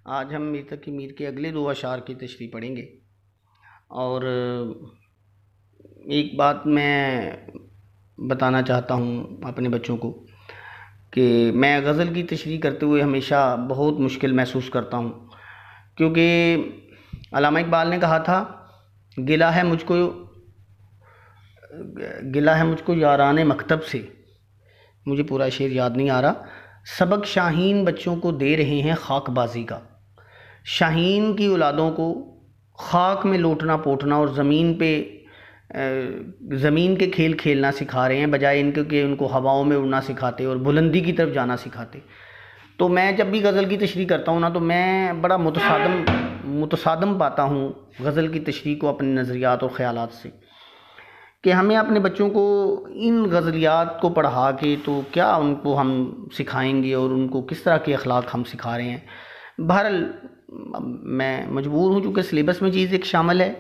آج ہم میر تقی میر کے اگلے دو اشعار کی تشریح پڑھیں گے، اور ایک بات میں بتانا چاہتا ہوں اپنے بچوں کو کہ میں غزل کی تشریح کرتے ہوئے ہمیشہ بہت مشکل محسوس کرتا ہوں، کیونکہ علامہ اقبال نے کہا تھا گلہ ہے مجھ کو یاران مکتب سے، مجھے پورا شعر یاد نہیں آ رہا، سبق شاہین بچوں کو دے رہے ہیں خاک بازی کا، شاہین کی اولادوں کو خاک میں لوٹنا پوٹنا اور زمین کے کھیل کھیلنا سکھا رہے ہیں، بجائے ان کے کہ ان کو ہواؤں میں اڑنا سکھاتے اور بلندی کی طرف جانا سکھاتے۔ تو میں جب بھی غزل کی تشریح کرتا ہوں نا تو میں بڑا متصادم پاتا ہوں غزل کی تشریح کو اپنے نظریات اور خیالات سے، کہ ہمیں اپنے بچوں کو ان غزلیات کو پڑھا کے تو کیا ان کو ہم سکھائیں گے اور ان کو کس طرح کے اخلاق ہم سکھا رہے ہیں۔ بہرحال میں مجبور ہوں چونکہ سلیبس میں چیز ایک شامل ہے،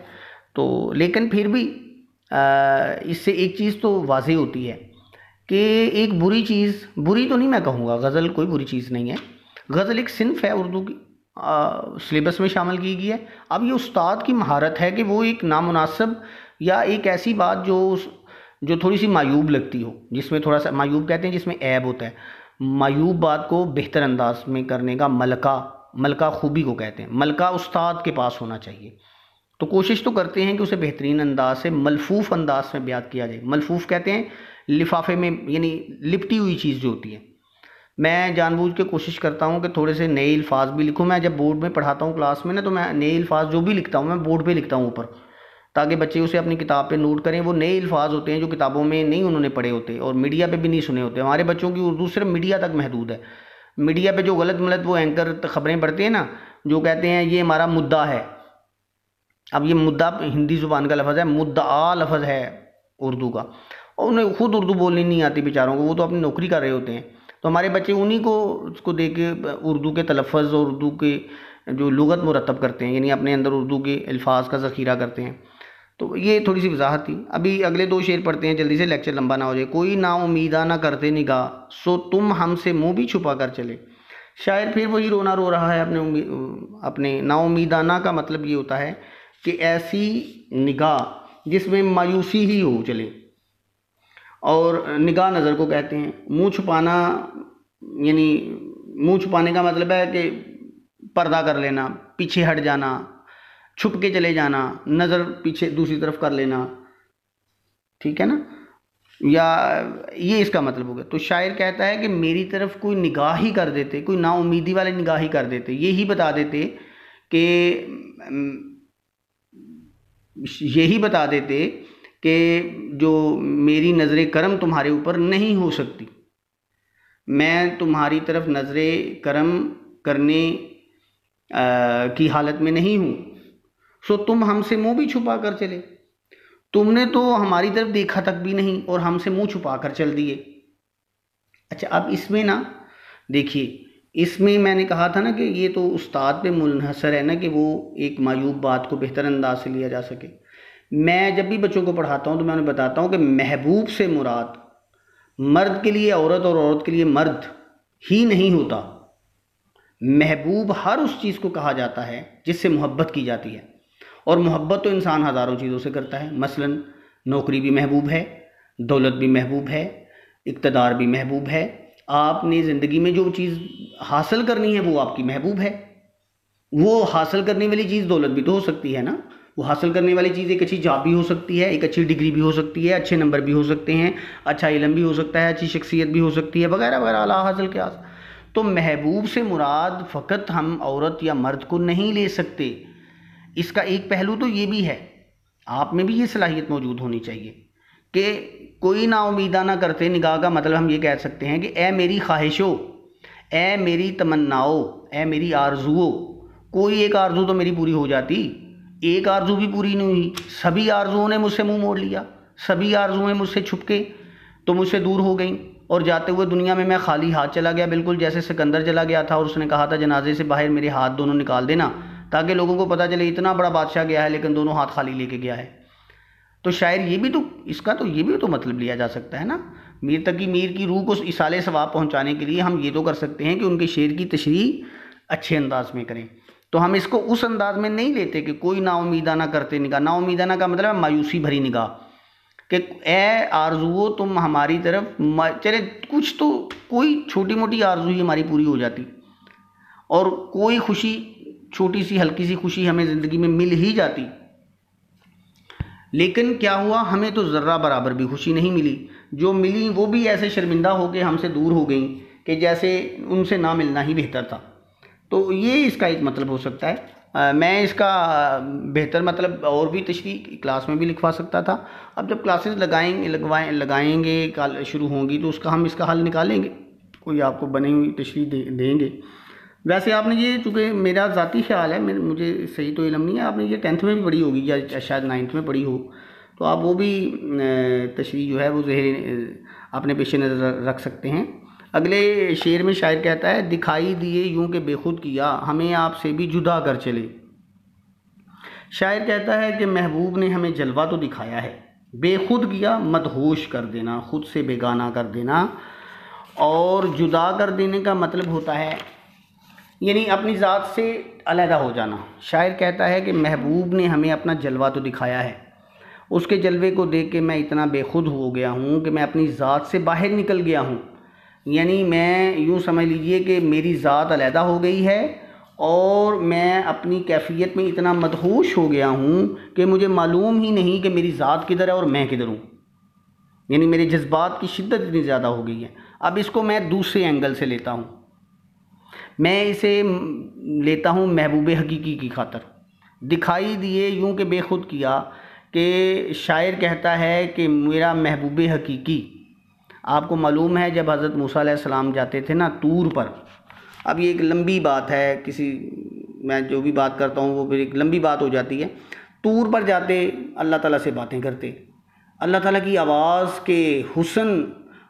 تو لیکن پھر بھی اس سے ایک چیز تو واضح ہوتی ہے کہ ایک بری چیز، بری تو نہیں میں کہوں گا، غزل کوئی بری چیز نہیں ہے، غزل ایک صنف ہے اردو کی، سلیبس میں شامل کی گئی ہے۔ اب یہ استاد کی مہارت ہے کہ وہ ایک نامناسب یا ایک ایسی بات جو تھوڑی سی معیوب لگتی ہو، جس میں تھوڑا سا معیوب کہتے ہیں جس میں عیب ہوتا ہے، معیوب بات کو بہتر انداز میں کرنے کا ملکہ خوبی کو کہتے ہیں، ملکہ استاد کے پاس ہونا چاہیے۔ تو کوشش تو کرتے ہیں کہ اسے بہترین انداز سے ملفوف انداز میں بیان کیا جائے۔ ملفوف کہتے ہیں لفافے میں، یعنی لپٹی ہوئی چیز جو ہوتی ہے۔ میں جان بوجھ کے کوشش کرتا ہوں کہ تھوڑے سے نئے الفاظ بھی لکھوں۔ میں جب بورڈ میں پڑھاتا ہوں کلاس میں نا، تو میں نئے الفاظ جو بھی لکھتا ہوں میں بورڈ پہ لکھتا ہوں اوپر، تاکہ بچے اسے اپنی کتاب پہ نوٹ کریں۔ وہ نئے الفاظ ہوتے ہیں جو کتابوں میں نہیں انہوں نے پڑھے ہوتے اور میڈیا پہ بھی نہیں سنے ہوتے۔ ہمارے بچوں کی اردو صرف میڈیا تک محدود ہے۔ میڈیا پہ جو غلط وہ اینکر خبریں پڑھتے ہیں نا، جو کہتے ہیں یہ ہمارا مدعا ہے۔ اب یہ مدعا ہندی زبان کا لفظ ہے، مدعا لفظ ہے اردو کا، اور انہیں خود اردو بولنی نہیں آتی بیچاروں کو، وہ تو اپنی نوکری کر رہے ہوتے ہیں۔ تو ہمارے بچے انہی کو اس کو دیکھ کے اردو کے تلفظ اور اردو کے جو لغت مرتب کرتے ہیں، یعنی اپنے اندر اردو کے الفاظ کا ذخیرہ کرتے ہیں۔ تو یہ تھوڑی سی وضاحت تھی۔ ابھی اگلے دو شعر پڑھتے ہیں جلدی سے، لیکچر لمبا نہ ہو جائے۔ کوئی نا امیدہ نہ کرتے نگاہ، سو تم ہم سے منہ بھی چھپا کر چلے۔ شاعر پھر وہی رونا رو رہا ہے اپنے نا امیدانہ کا مطلب یہ ہوتا ہے کہ ایسی نگاہ جس میں مایوسی ہی ہو چلے، اور نگاہ نظر کو کہتے ہیں۔ منہ چھپانا، یعنی منہ چھپانے کا مطلب ہے کہ پردہ کر لینا، پیچھے ہٹ جانا، چھپ کے چلے جانا، نظر پیچھے دوسری طرف کر لینا، ٹھیک ہے نا، یا یہ اس کا مطلب ہوگا۔ تو شاعر کہتا ہے کہ میری طرف کوئی نگاہ ہی کر دیتے، کوئی نا امیدی والی نگاہ ہی کر دیتے، یہی بتا دیتے کہ جو میری نظر کرم تمہارے اوپر نہیں ہو سکتی، میں تمہاری طرف نظر کرم کرنے کی حالت میں نہیں ہوں، سو تم ہم سے منہ بھی چھپا کر چلے۔ تم نے تو ہماری طرف دیکھا تک بھی نہیں اور ہم سے منہ چھپا کر چل دیے۔ اچھا، اب اس میں نا دیکھیے، اس میں میں نے کہا تھا نا کہ یہ تو استاد پہ منحصر ہے نا کہ وہ ایک معیوب بات کو بہتر انداز سے لیا جا سکے۔ میں جب بھی بچوں کو پڑھاتا ہوں تو میں انہیں بتاتا ہوں کہ محبوب سے مراد مرد کے لیے عورت اور عورت کے لیے مرد ہی نہیں ہوتا۔ محبوب ہر اس چیز کو کہا جاتا ہے جس سے محبت کی جاتی ہے، اور محبت تو انسان ہزاروں چیزوں سے کرتا ہے۔ مثلا نوکری بھی محبوب ہے، دولت بھی محبوب ہے، اقتدار بھی محبوب ہے۔ آپ نے زندگی میں جو چیز حاصل کرنی ہے وہ آپ کی محبوب ہے۔ وہ حاصل کرنے والی چیز دولت بھی تو ہو سکتی ہے نا، وہ حاصل کرنے والی چیز ایک اچھی جاب بھی ہو سکتی ہے، ایک اچھی ڈگری بھی ہو سکتی ہے، اچھے نمبر بھی ہو سکتے ہیں، اچھا علم بھی ہو سکتا ہے، اچھی شخصیت بھی ہو سکتی ہے، وغیرہ وغیرہ اعلیٰ حاصل کیا۔ تو محبوب سے مراد فقط ہم عورت یا مرد کو نہیں لے سکتے۔ اس کا ایک پہلو تو یہ بھی ہے، آپ میں بھی یہ صلاحیت موجود ہونی چاہیے کہ کوئی نا امیدہ نہ کرتے نگاہ کا مطلب ہم یہ کہہ سکتے ہیں کہ اے میری خواہشوں، اے میری تمناؤں، اے میری آرزوؤں، کوئی ایک آرزو تو میری پوری ہو جاتی، ایک آرزو بھی پوری نہیں ہوئی، سبھی آرزوؤں نے مجھ سے منہ موڑ لیا، سبھی آرزویں مجھ سے چھپ کے تو مجھ سے دور ہو گئیں، اور جاتے ہوئے دنیا میں خالی ہاتھ چلا گیا، بالکل جیسے سکندر چلا گیا تھا اور اس نے کہا تھا جنازے سے باہر میرے ہاتھ دونوں نکال دینا، تاکہ لوگوں کو پتہ چلے اتنا بڑا بادشاہ گیا ہے لیکن دونوں ہاتھ خالی لے کے گیا ہے۔ تو شاعر یہ بھی تو اس کا تو یہ بھی تو مطلب لیا جا سکتا ہے نا۔ میر تقی میر کی روح کو ایصال ثواب پہنچانے کے لیے ہم یہ تو کر سکتے ہیں کہ ان کے شعر کی تشریح اچھے انداز میں کریں. تو ہم اس کو اس انداز میں نہیں لیتے کہ کوئی نا امیدانہ کرتے نگاہ. نا امیدانہ کا مطلب ہے مایوسی بھری نگاہ، کہ اے آرزوؤں تم ہماری طرف چلے کچھ تو کوئی چھوٹی موٹی آرزو ہی ہماری پوری ہو جاتی، اور کوئی خوشی، چھوٹی سی ہلکی سی خوشی ہمیں زندگی میں مل ہی جاتی. لیکن کیا ہوا، ہمیں تو ذرہ برابر بھی خوشی نہیں ملی. جو ملی وہ بھی ایسے شرمندہ ہو کے ہم سے دور ہو گئیں کہ جیسے ان سے نہ ملنا ہی بہتر تھا. تو یہ اس کا ایک مطلب ہو سکتا ہے. میں اس کا بہتر مطلب اور بھی تشریح کلاس میں بھی لکھوا سکتا تھا. اب جب کلاسز لگائیں گے شروع ہوں گی تو اس کا حل نکالیں گے، کوئی آپ کو بنی ہوئی تشریح دیں گے. ویسے آپ نے یہ، چونکہ میرا ذاتی خیال ہے، مجھے صحیح تو علم نہیں ہے، آپ نے یہ 10th میں بھی پڑھی ہوگی یا شاید 9th میں پڑھی ہو، تو آپ وہ بھی تشریح جو ہے وہ اپنے پیش نظر رکھ سکتے ہیں. اگلے شعر میں شاعر کہتا ہے، دکھائی دیے یوں کہ بے خود کیا، ہمیں آپ سے بھی جدا کر چلے. شاعر کہتا ہے کہ محبوب نے ہمیں جلوہ تو دکھایا ہے، بے خود کیا مدہوش کر دینا، خود سے بیگانہ کر دینا. اور جدا کر دینے کا مطلب ہوتا ہے یعنی اپنی ذات سے علیحدہ ہو جانا. شاعر کہتا ہے کہ محبوب نے ہمیں اپنا جلوہ تو دکھایا ہے، اس کے جلوے کو دیکھ کے میں اتنا بے خود ہو گیا ہوں کہ میں اپنی ذات سے باہر نکل گیا ہوں. یعنی میں یوں سمجھ لیجئے کہ میری ذات علیحدہ ہو گئی ہے، اور میں اپنی کیفیت میں اتنا مدہوش ہو گیا ہوں کہ مجھے معلوم ہی نہیں کہ میری ذات کدھر ہے اور میں کدھر ہوں. یعنی میرے جذبات کی شدت اتنی زیادہ ہو گئی ہے. اب اس کو میں دوسرے اینگل سے لیتا ہوں، میں اسے لیتا ہوں محبوب حقیقی کی خاطر. دکھائی دیے یوں کہ بے خود کیا، کہ شاعر کہتا ہے کہ میرا محبوب حقیقی، آپ کو معلوم ہے جب حضرت موسیٰ علیہ السلام جاتے تھے نا طور پر، اب یہ ایک لمبی بات ہے، میں جو بھی بات کرتا ہوں وہ پھر ایک لمبی بات ہو جاتی ہے. طور پر جاتے، اللہ تعالیٰ سے باتیں کرتے، اللہ تعالیٰ کی آواز کے حسن،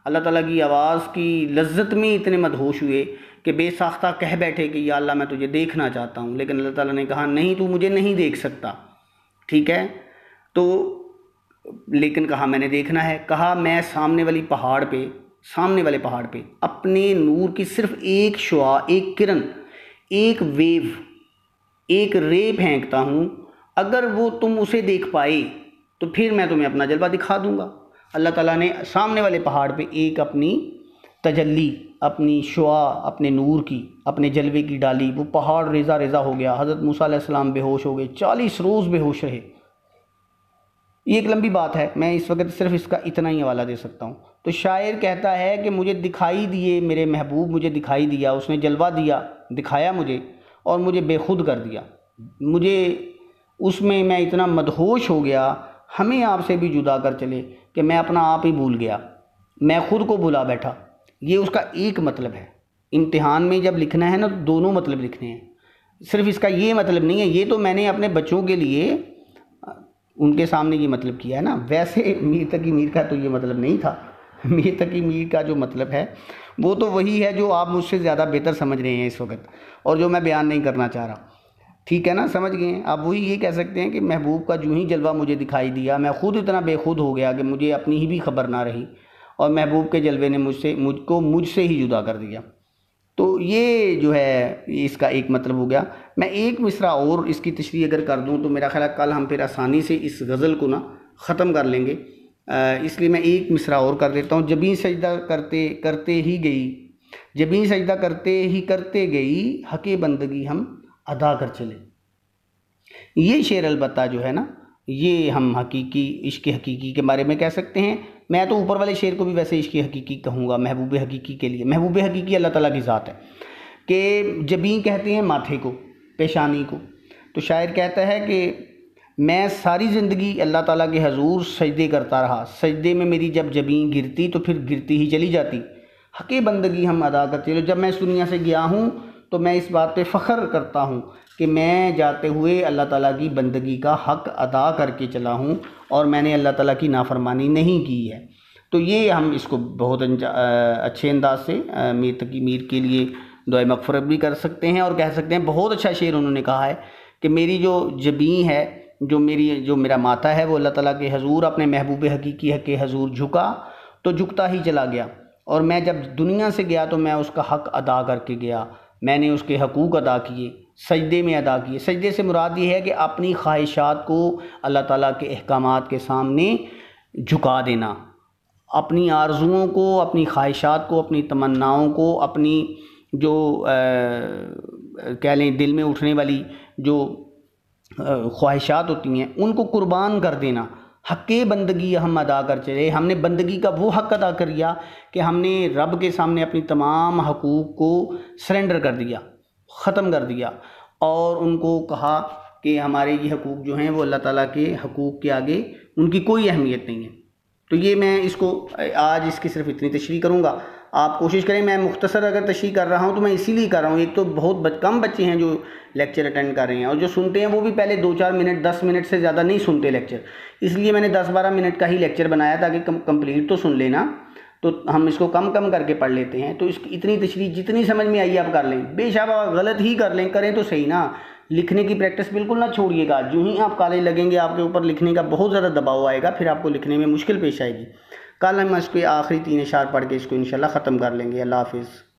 اللہ تعالیٰ کی آواز کی لذت میں اتنے مدہوش ہوئے کہ بے ساختہ کہہ بیٹھے کہ یا اللہ میں تجھے دیکھنا چاہتا ہوں. لیکن اللہ تعالیٰ نے کہا نہیں، تو مجھے نہیں دیکھ سکتا. ٹھیک ہے، تو لیکن کہا میں نے دیکھنا ہے. کہا میں سامنے والے پہاڑ پہ اپنے نور کی صرف ایک شعاع، ایک کرن، ایک ویو، ایک رے پھینکتا ہوں، اگر وہ تم اسے دیکھ پائے تو پھر میں تمہیں اپنا جلوہ دکھا دوں گا. اللہ تعالیٰ نے سامنے والے پہاڑ پہ ایک اپنی تجلی، اپنی شعاع، اپنے نور کی، اپنے جلوے کی ڈالی. وہ پہاڑ ریزہ ریزہ ہو گیا، حضرت موسیٰ علیہ السلام بے ہوش ہو گئے، 40 روز بے ہوش رہے. یہ ایک لمبی بات ہے، میں اس وقت صرف اس کا اتنا ہی حوالہ دے سکتا ہوں. تو شاعر کہتا ہے کہ مجھے دکھائی دیے، میرے محبوب مجھے دکھائی دیا، اس نے جلوہ دیا، دکھایا مجھے، اور مجھے بے خود کر دیا. مجھے اس میں اتنا مدہوش ہو گیا، ہمیں آپ سے بھی جدا کر چلے، کہ میں اپنا آپ ہی بھول گیا، میں خود کو بھلا بیٹھا. یہ اس کا ایک مطلب ہے. امتحان میں جب لکھنا ہے نا تو دونوں مطلب لکھنے ہیں، صرف اس کا یہ مطلب نہیں ہے. یہ تو میں نے اپنے بچوں کے لیے ان کے سامنے یہ مطلب کیا ہے نا، ویسے میر تقی میر کا تو یہ مطلب نہیں تھا. میر تقی میر کا جو مطلب ہے وہ تو وہی ہے جو آپ مجھ سے زیادہ بہتر سمجھ رہے ہیں اس وقت، اور جو میں بیان نہیں کرنا چاہ رہا. ٹھیک ہے نا، سمجھ گئے ہیں آپ. وہی یہ کہہ سکتے ہیں کہ محبوب کا جو ہی جلوہ مجھے دکھائی دیا، میں خود اتنا بے خود ہو گیا کہ مجھے اپنی ہی بھی خبر نہ رہی، اور محبوب کے جلوے نے مجھ سے ہی جدا کر دیا. تو یہ جو ہے اس کا ایک مطلب ہو گیا. میں ایک مصرع اور اس کی تشریح اگر کر دوں تو میرا خیال ہے کل ہم پھر آسانی سے اس غزل کو نا ختم کر لیں گے. اس لیے میں ایک مصرع اور کر دیتا ہوں. جبیں سجدہ کرتے ہی گئی حق بندگی ہم ادا کر چلے. یہ شعر البتہ جو ہے نا، یہ ہم عشق حقیقی کے بارے میں کہہ سکتے ہیں. میں تو اوپر والے شعر کو بھی ویسے عشق حقیقی کہوں گا محبوب حقیقی کے لیے. محبوب حقیقی اللہ تعالیٰ کی ذات ہے، کہ جبیں کہتے ہیں ماتھے کو، پیشانی کو. تو شاعر کہتا ہے کہ میں ساری زندگی اللہ تعالیٰ کے حضور سجدے کرتا رہا، سجدے میں میری جب جبیں گرتی تو پھر گرتی ہی چلی جاتی. حق بندگی ہم ادا کرتے ہیں. جب میں اس دنیا سے گیا ہوں تو میں اس بات پہ فخر کرتا ہوں کہ میں جاتے ہوئے اللہ تعالیٰ کی بندگی کا حق ادا کر کے چلا ہوں، اور میں نے اللہ تعالیٰ کی نافرمانی نہیں کی ہے. تو یہ ہم اس کو بہت اچھے انداز سے میر تقی میر کے لیے دعائے مغفرت بھی کر سکتے ہیں، اور کہہ سکتے ہیں بہت اچھا شعر انہوں نے کہا ہے کہ میری جو جبیں ہے، جو میرا ماتھا ہے، وہ اللہ تعالیٰ کے حضور، اپنے محبوب حقیقی کے حضور جھکا تو جھکتا ہی چلا گیا، اور میں جب دنیا سے گیا تو میں اس کا حق ادا کر کے گیا. میں نے اس کے حقوق ادا کیے، سجدے میں ادا کیے۔ سجدے سے مراد یہ ہے کہ اپنی خواہشات کو اللہ تعالیٰ کے احکامات کے سامنے جھکا دینا، اپنی آرزوؤں کو، اپنی خواہشات کو، اپنی تمناؤں کو، اپنی جو کہہ لیں دل میں اٹھنے والی جو خواہشات ہوتی ہیں ان کو قربان کر دینا۔ حق بندگی ہم ادا کر چلے، ہم نے بندگی کا وہ حق ادا کر دیا کہ ہم نے رب کے سامنے اپنی تمام حقوق کو سرنڈر کر دیا، ختم کر دیا، اور ان کو کہا کہ ہمارے یہ حقوق جو ہیں وہ اللہ تعالیٰ کے حقوق کے آگے ان کی کوئی اہمیت نہیں ہے۔ تو یہ میں اس کو آج اس کی صرف اتنی تشریح کروں گا۔ آپ کوشش کریں، میں مختصر اگر تشریح کر رہا ہوں تو میں اسی لیے کر رہا ہوں، ایک تو بہت کم بچے ہیں جو لیکچر اٹینڈ کر رہے ہیں، اور جو سنتے ہیں وہ بھی پہلے 2-4 منٹ 10 منٹ سے زیادہ نہیں سنتے لیکچر، اس لیے میں نے 10-12 منٹ کا ہی لیکچر بنایا تاکہ کمپلیٹ تو سن لینا، تو ہم اس کو کم کر کے پڑھ لیتے ہیں۔ تو اس کی اتنی تشریح جتنی سمجھ میں آئی آپ کر لیں، بے شک غلط ہی کر لیں، کریں تو صحیح نا۔ لکھنے کی پریکٹس بالکل نہ چھوڑیے گا، جو ہی آپ کالج لگیں گے آپ کے اوپر لکھنے کا بہت زیادہ دباؤ آئے گا، پھر آپ کو لکھنے میں مشکل پیش آئے گی۔ کل ہم اس کے آخری 3 اشعار پڑھ کے اس کو انشاءاللہ ختم کر لیں گے۔ اللہ حافظ۔